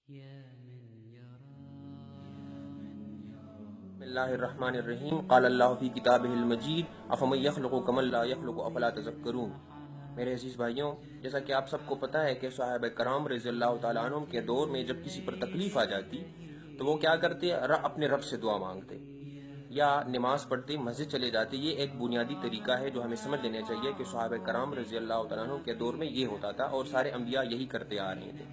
بسم اللہ الرحمن الرحیم قال اللہ فی کتابہ المجید افمن یخلق کمن لا یخلق افلا تذکرون۔ میرے عزیز بھائیوں، جیسا کہ آپ سب کو پتہ ہے کہ صحابہ کرام رضی اللہ تعالیٰ عنہ کے دور میں جب کسی پر تکلیف آ جاتی تو وہ کیا کرتے؟ اپنے رب سے دعا مانگتے یا نماز پڑھتے مسجد چلے جاتے۔ یہ ایک بنیادی طریقہ ہے جو ہمیں سمجھ لینا چاہیے کہ صحابہ کرام رضی اللہ تعالیٰ عنہ کے دور میں یہ ہوتا تھا اور سارے انبیاء یہی کرتے آ رہے تھے۔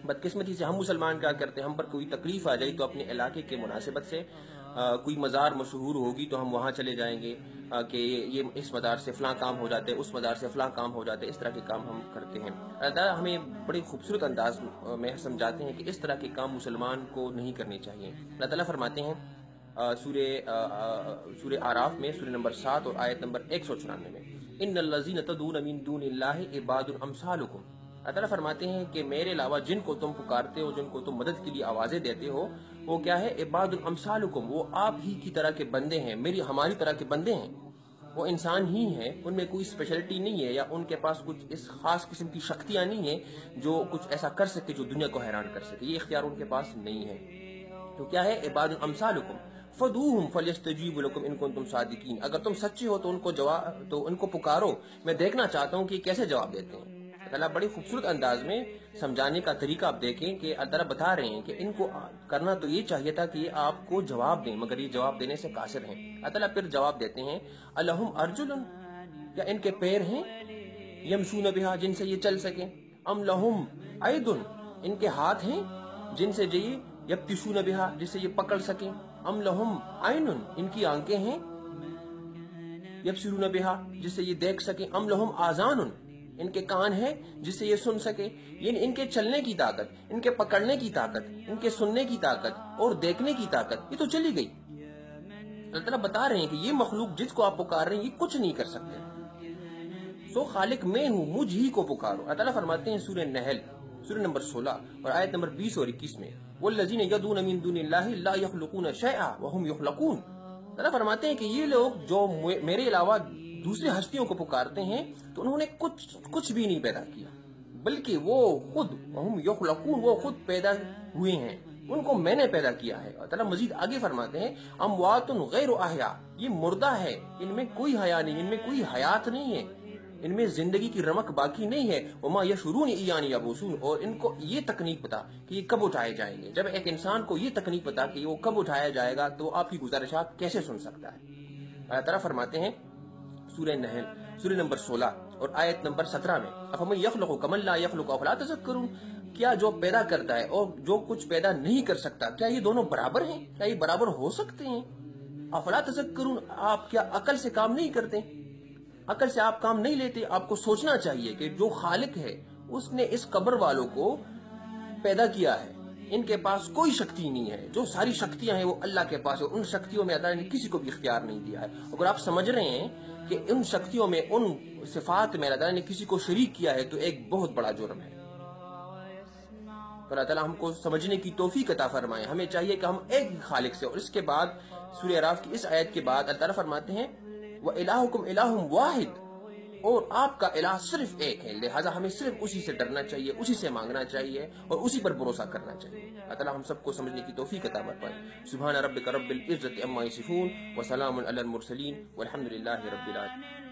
بدقسمتی سے ہم مسلمان کیا کرتے ہیں، ہم پر کوئی تکلیف آ جائے تو اپنے علاقے کے مناسبت سے کوئی مزار مشہور ہوگی تو ہم وہاں چلے جائیں گے کہ یہ اس مزار سے فلاں کام ہو جاتے، اس مزار سے فلاں کام ہو جاتے، اس طرح کے کام ہم کرتے ہیں۔ اللہ تعالیٰ ہمیں بڑی خوبصورت انداز میں سمجھاتے ہیں کہ اس طرح کے کام مسلمان کو نہیں کرنے چاہیے۔ اللہ تعالیٰ فرماتے ہیں سورہ اعراف میں سورہ نمبر 7 اور آیت نمبر 194 میں، ان الذین تدعون من دون اللہ عباد امثالکم۔ اللہ تعالیٰ فرماتے ہیں کہ میرے علاوہ جن کو تم پکارتے ہو، جن کو تم مدد کے لیے آوازیں دیتے ہو، وہ کیا ہے؟ عباد امثالکم، وہ آپ ہی کی طرح کے بندے ہیں، ہماری طرح کے بندے ہیں، وہ انسان ہی ہیں، ان میں کوئی اسپیشلٹی نہیں ہے یا ان کے پاس کچھ اس خاص قسم کی شکتیاں نہیں ہیں جو کچھ ایسا کر سکے جو دنیا کو حیران کر سکے، یہ اختیار ان کے پاس نہیں ہے۔ تو کیا ہے؟ عباد امثالکم فدعوہم فلیستجیبوا لکم ان کنتم صادقین، اگر تم سچے ہو تو ان کو پکارو، میں دیکھنا چاہتا ہوں کہ کیسے جواب دیتے ہیں۔ اللہ بڑی خوبصورت انداز میں سمجھانے کا طریقہ آپ دیکھیں کہ اللہ بتا رہے ہیں کہ ان کو کرنا تو یہ چاہیے تھا کہ یہ آپ کو جواب دیں، مگر یہ جواب دینے سے قاصر ہیں۔ اللہ پھر جواب دیتے ہیں، الہم ارجل، کیا ان کے پیر ہیں؟ یمشون بہا، جن سے یہ چل سکیں؟ ام لہم اید، ان کے ہاتھ ہیں جن سے یہ یبطشون بہا، جس سے یہ پکڑ سکیں؟ ام لہم عین، ان کی آنکھیں ہیں یبصرون بہا، جس سے یہ دیکھ سکیں؟ ام لہم آذان، ان کے کان ہیں جس سے یہ سن سکے؟ یعنی ان کے چلنے کی طاقت، ان کے پکڑنے کی طاقت، ان کے سننے کی طاقت اور دیکھنے کی طاقت یہ تو چلی گئی۔ اللہ تعالیٰ بتا رہے ہیں کہ یہ مخلوق جس کو آپ پکار رہے ہیں یہ کچھ نہیں کر سکتے، سو خالق میں ہوں، مجھ ہی کو پکارو۔ اللہ تعالیٰ فرماتے ہیں سورہ نحل سورہ نمبر 16 اور آیت نمبر 20 اور 21 میں، والذین یدعون من دون اللہ لا یخلقون شیئا وہم یخلقون۔ اللہ فرماتے ہیں کہ یہ لوگ جو میرے علاوہ دوسری ہستیوں کو پکارتے ہیں تو انہوں نے کچھ بھی نہیں پیدا کیا، بلکہ وہ خود وہم یخلقون، وہ خود پیدا ہوئے ہیں، ان کو میں نے پیدا کیا ہے۔ اور تعالیٰ مزید آگے فرماتے ہیں، اموات غیر احیاء، یہ مردہ ہے، ان میں کوئی حیا نہیں، ان میں کوئی حیات نہیں ہے، ان میں زندگی کی رمق باقی نہیں ہے۔ وما یشعرون ایان یبعثون، اور ان کو یہ تکنیک پتا کہ یہ کب اٹھائے جائیں گے۔ جب ایک انسان کو یہ تکنیک پتا کہ وہ کب اٹھایا جائے گا تو آپ کی گزارشات کیسے سن سکتا ہے؟ اللہ تعالیٰ فرماتے ہیں سورہ نحل سورہ نمبر 16 اور آیت نمبر 17 میں، افمن یخلق کمن لا یخلق افلا تذکرون، کیا جو پیدا کرتا ہے اور جو کچھ پیدا نہیں کر سکتا، کیا یہ دونوں برابر ہیں؟ کیا یہ برابر ہو سکتے ہیں؟ افلا تذکرون، آپ کیا عقل سے کام نہیں کرتے؟ عقل سے آپ کام نہیں لیتے؟ آپ کو سوچنا چاہیے کہ جو خالق ہے اس نے اس قبر والوں کو پیدا کیا ہے، ان کے پاس کوئی شکتی نہیں ہے، جو ساری شکتیاں ہیں وہ اللہ کے پاس ہے، ان شکتیوں میں اللہ نے کسی کو بھی اختیار نہیں دیا ہے۔ اگر آپ سمجھ رہے ہیں کہ ان شکتیوں میں، ان صفات میں اللہ تعالیٰ نے کسی کو شریک کیا ہے تو ایک بہت بڑا جرم ہے۔ تو اللہ تعالیٰ ہم کو سمجھنے کی توفیق عطا فرمائے۔ ہمیں چاہیے کہ ہم ایک ہی خالق سے، اور اس کے بعد سورہ اعراف کی اس آیت کے بعد اللہ تعالیٰ فرماتے ہیں وَإِلَٰهُكُمْ إِلَٰهٌ وَاحِدٌ، اور آپ کا الہ صرف ایک ہے، لہٰذا ہمیں صرف اسی سے ڈرنا چاہیے، اسی سے مانگنا چاہیے اور اسی پر بھروسہ کرنا چاہیے۔ اللہ تعالیٰ ہم سب کو سمجھنے کی توفیق عطا فرمائے۔ سبحان ربک رب العزت عما یصفون وسلام علی المرسلین والحمد للہ رب العالمین۔